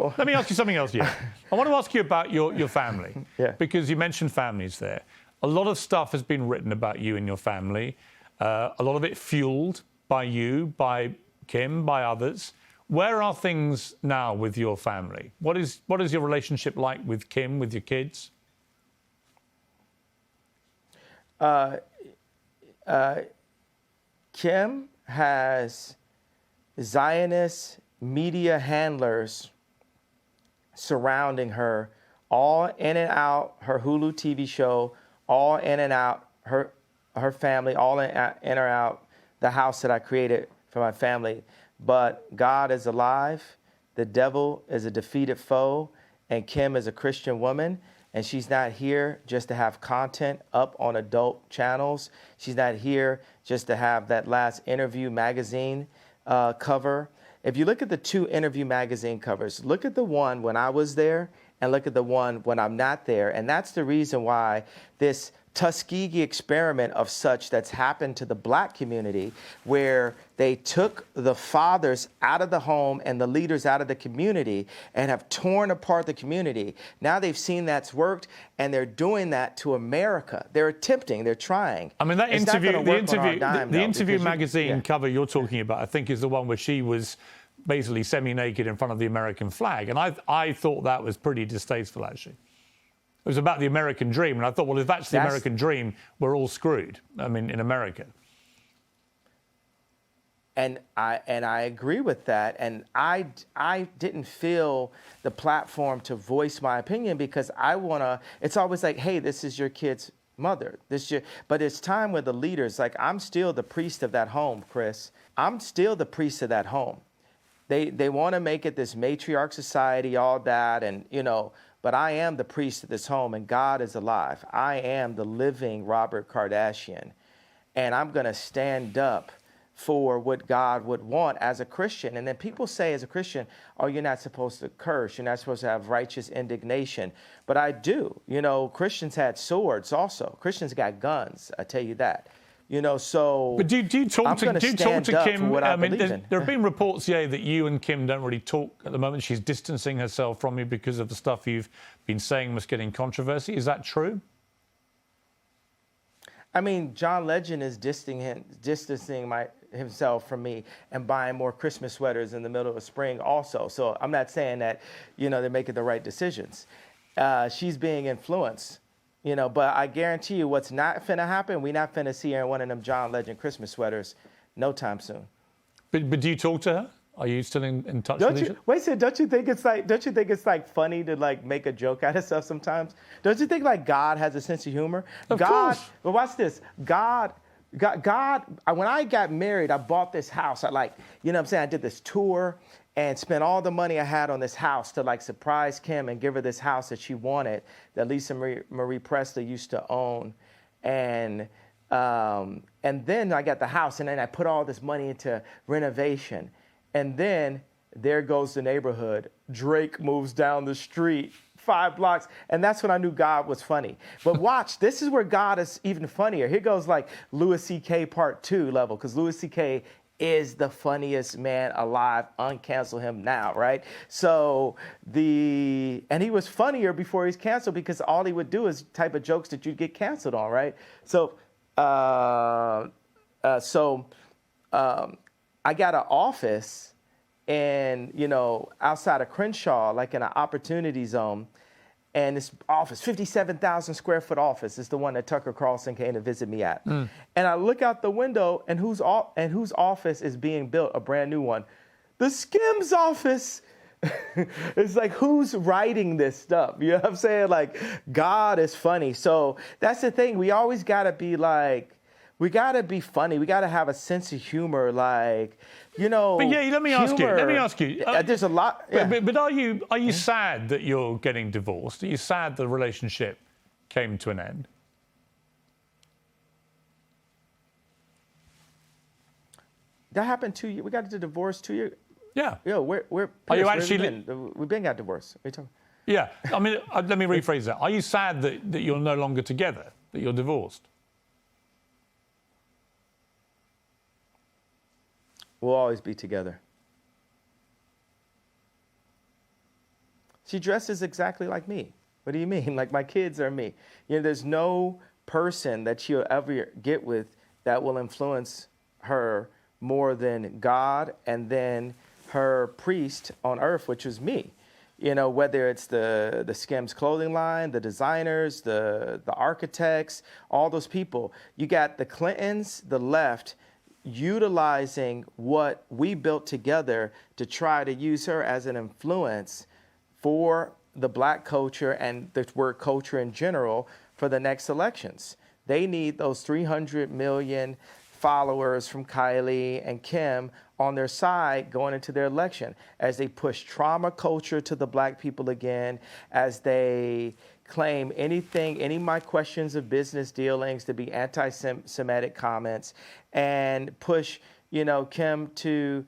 So let me ask you something else, yeah. I want to ask you about your family. Yeah. Because you mentioned families there. A lot of stuff has been written about you and your family. A lot of it fueled by you, by Kim, by others. Where are things now with your family? What is your relationship like with Kim, with your kids? Kim has Zionist media handlers surrounding her, all in and out her Hulu TV show, all in and out her family, all in or out the house that I created for my family. But God is alive, the devil is a defeated foe, and Kim is a Christian woman, and she's not here just to have content up on adult channels. She's not here just to have that last Interview magazine cover. If you look at the two Interview magazine covers, look at the one when I was there and look at the one when I'm not there. And that's the reason why this Tuskegee experiment of such that's happened to the black community, where they took the fathers out of the home and the leaders out of the community and have torn apart the community. Now they've seen that's worked, and they're doing that to America. They're attempting, they're trying. I mean, that it's interview, the interview magazine cover you're talking about, I think, is the one where she was basically semi-naked in front of the American flag. And I thought that was pretty distasteful, actually. It was about the American dream, and I thought, well, if that's the American dream, we're all screwed. I mean, in America. And I agree with that. And I didn't feel the platform to voice my opinion, because I wanna. It's always like, hey, this is your kid's mother. But it's time with the leaders. Like, I'm still the priest of that home, Chris. I'm still the priest of that home. They want to make it this matriarch society, all that, and But I am the priest of this home, and God is alive. I am the living Robert Kardashian, and I'm going to stand up for what God would want as a Christian. And then people say as a Christian, oh, you're not supposed to curse. You're not supposed to have righteous indignation. But I do. Christians had swords also. Christians got guns, I tell you that. So. But do you talk to Kim? I mean, there have been reports, that you and Kim don't really talk at the moment. She's distancing herself from you because of the stuff you've been saying must get in controversy. Is that true? I mean, John Legend is distancing himself from me and buying more Christmas sweaters in the middle of spring also. So I'm not saying that, they're making the right decisions. She's being influenced. But I guarantee you what's not finna happen, we not finna see her in one of them John Legend Christmas sweaters no time soon. But do you talk to her? Are you still in touch with each other? Wait a second, don't you think it's like funny to like make a joke out of stuff sometimes? Don't you think like God has a sense of humor? Of course. But watch this. God, when I got married, I bought this house. I I did this tour and spent all the money I had on this house to like surprise Kim and give her this house that she wanted, that Lisa Marie Presley used to own. And then I got the house, and then I put all this money into renovation. And then there goes the neighborhood. Drake moves down the street 5 blocks. And that's when I knew God was funny. But watch, this is where God is even funnier. Here goes like Louis C.K. Part 2 level, because Louis C.K. is the funniest man alive. Uncancel him now, right? So and he was funnier before he's canceled, because all he would do is type of jokes that you'd get canceled on, right? So I got an office outside of Crenshaw, like in an opportunity zone. And this office, 57,000 square foot office, is the one that Tucker Carlson came to visit me at. And I look out the window, and whose office is being built, a brand new one? The Skims office. It's like, who's writing this stuff? You know what I'm saying? Like, God is funny. So that's the thing. We always got to be like, we got to be funny. We got to have a sense of humor, like, But yeah, let me ask you. There's a lot. Yeah. But are you sad that you're getting divorced? Are you sad the relationship came to an end? That happened 2 years. We got the divorce 2 years. Yeah. We're. Are you actually? We've been got divorced. Yeah. I mean, let me rephrase that. Are you sad that you're no longer together? That you're divorced? We'll always be together. She dresses exactly like me. What do you mean? Like my kids are me. There's no person that she'll ever get with that will influence her more than God and then her priest on earth, which was me. Whether it's the Skims clothing line, the designers, the architects, all those people. You got the Clintons, the left, utilizing what we built together to try to use her as an influence for the black culture and the word culture in general for the next elections. They need those 300 million followers from Kylie and Kim on their side going into their election as they push trauma culture to the black people again, as they claim any of my questions of business dealings to be anti-Semitic comments, and push, Kim to,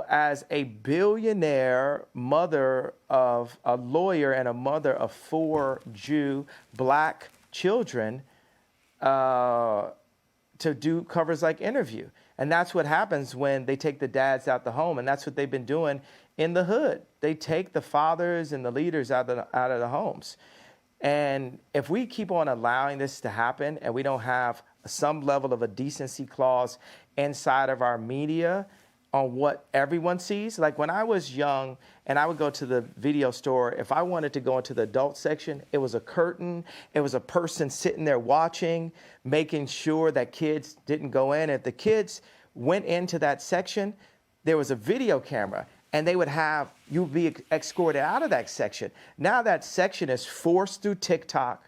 as a billionaire mother of a lawyer and a mother of 4 Jew black children, to do covers like Interview. And that's what happens when they take the dads out the home. And that's what they've been doing in the hood. They take the fathers and the leaders out of the homes. And if we keep on allowing this to happen and we don't have some level of a decency clause inside of our media on what everyone sees, like when I was young and I would go to the video store, if I wanted to go into the adult section, it was a curtain, it was a person sitting there watching, making sure that kids didn't go in. If the kids went into that section, there was a video camera, and they would have you be escorted out of that section. Now that section is forced through TikTok.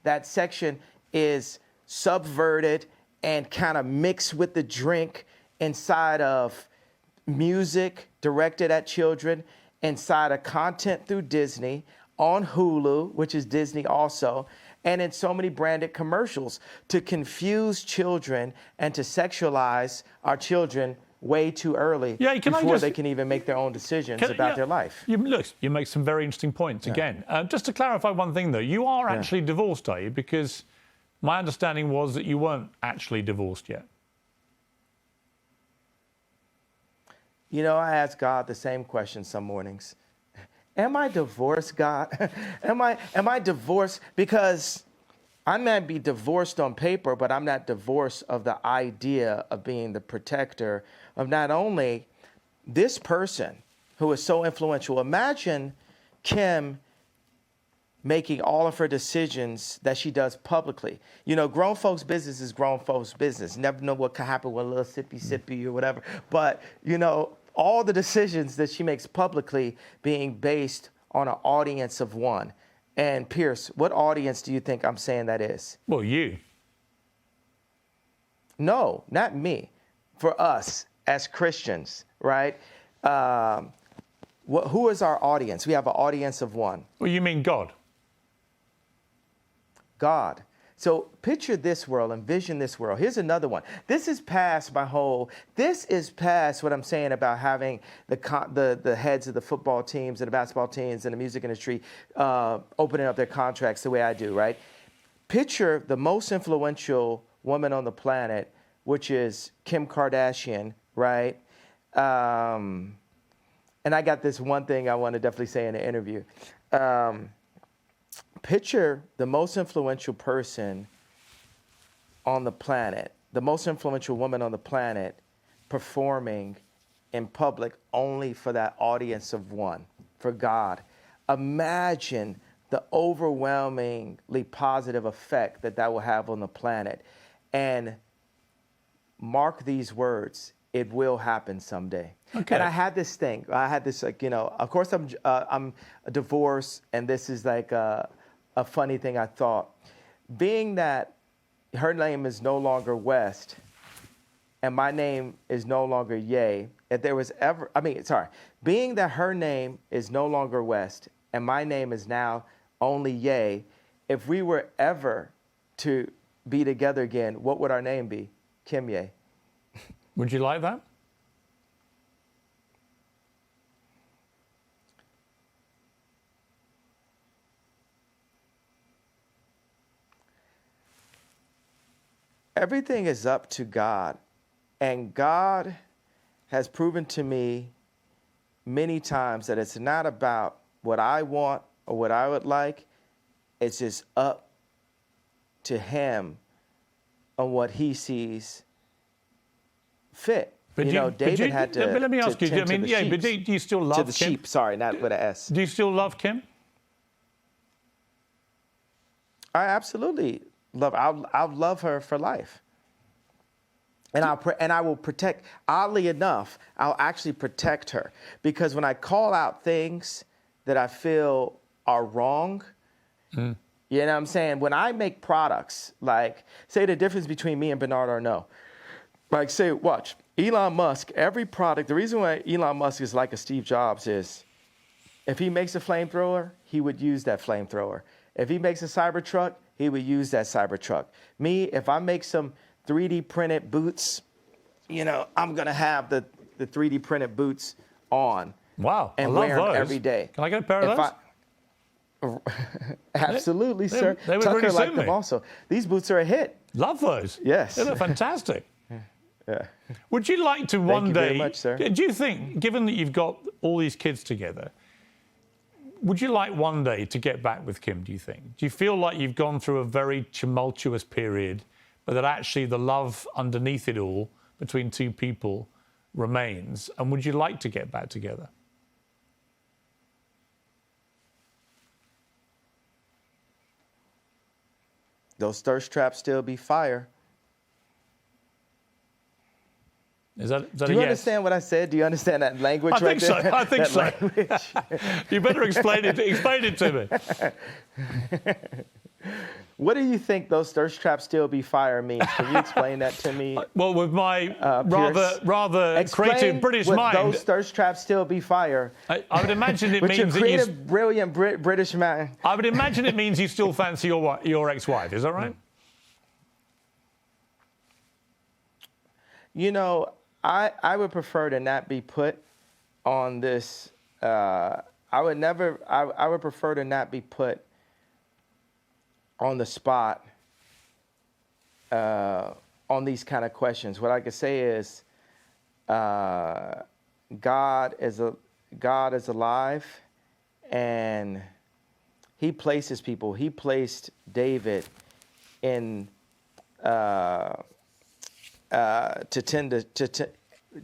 That section is subverted and kind of mixed with the drink inside of music directed at children, inside of content through Disney, on Hulu, which is Disney also, and in so many branded commercials to confuse children and to sexualize our children way too early before they can even make their own decisions about their life. You make some very interesting points again. Just to clarify one thing, though, you are actually divorced, are you? Because my understanding was that you weren't actually divorced yet. I ask God the same question some mornings. Am I divorced, God? Am I divorced? Because I might be divorced on paper, but I'm not divorced of the idea of being the protector of not only this person who is so influential. Imagine Kim making all of her decisions that she does publicly. Grown folks' business is grown folks' business. Never know what could happen with a little sippy or whatever. But, all the decisions that she makes publicly being based on an audience of one. And Piers, what audience do you think I'm saying that is? Well, you. No, not me. For us as Christians, right? Who is our audience? We have an audience of one. Well, you mean God? God. So picture this world, envision this world. Here's another one. This is past what I'm saying about having the heads of the football teams and the basketball teams and the music industry opening up their contracts the way I do, right? Picture the most influential woman on the planet, which is Kim Kardashian, right? And I got this one thing I want to definitely say in the interview. Picture the most influential person on the planet, the most influential woman on the planet, performing in public only for that audience of one, for God. Imagine the overwhelmingly positive effect that will have on the planet. And mark these words, it will happen someday. Okay. And I had this thing. Of course I'm divorced, and this is like a funny thing I thought. Being that her name is no longer West, and my name is no longer Ye, being that her name is no longer West, and my name is now only Ye, if we were ever to be together again, what would our name be? Kim Ye. Would you like that? Everything is up to God, and God has proven to me many times that it's not about what I want or what I would like. It's just up to him on what he sees fit. But David had to. But let me ask you. tend to the But do you still love to the Kim? sheep? Sorry, not with an S. Do you still love Kim? I absolutely love. I'll love her for life. And I will protect. Oddly enough, I'll actually protect her, because when I call out things that I feel are wrong, you know what I'm saying? When I make products, like say the difference between me and Bernard Arnault, like say, watch Elon Musk. Every product. The reason why Elon Musk is like a Steve Jobs is, if he makes a flamethrower, he would use that flamethrower. If he makes a Cybertruck, he would use that Cybertruck. Me, if I make some 3D printed boots, I'm gonna have the 3D printed boots on. Wow, and I love wear them those. every day. Can I get a pair of those? Absolutely, sir. They would Tucker really liked suit them me. also. These boots are a hit. Love those. Yes. They look fantastic. Yeah. Would you like to one you day? very much, sir. Do you think, given that you've got all these kids together, would you like one day to get back with Kim? Do you think? Do you feel like you've gone through a very tumultuous period, but that actually the love underneath it all between two people remains? And would you like to get back together? Those thirst traps still be fire. Is that Do a you yes? understand what I said? Do you understand that language I think so. there? I think That so. language? You better explain it. Explain it to me. What do you think those thirst traps still be fire means? Can you explain that to me? Well, with my Pierce, rather explain creative British what mind, those thirst traps still be fire. I would imagine it With your means that creative, brilliant British man. I would imagine it means you still fancy your ex-wife. Is that right? I would prefer to not be put on this. I would prefer to not be put on the spot on these kind of questions. What I could say is, God is alive, and He places people. He placed David in.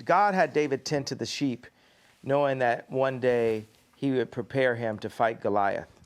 God had David tend to the sheep, knowing that one day he would prepare him to fight Goliath.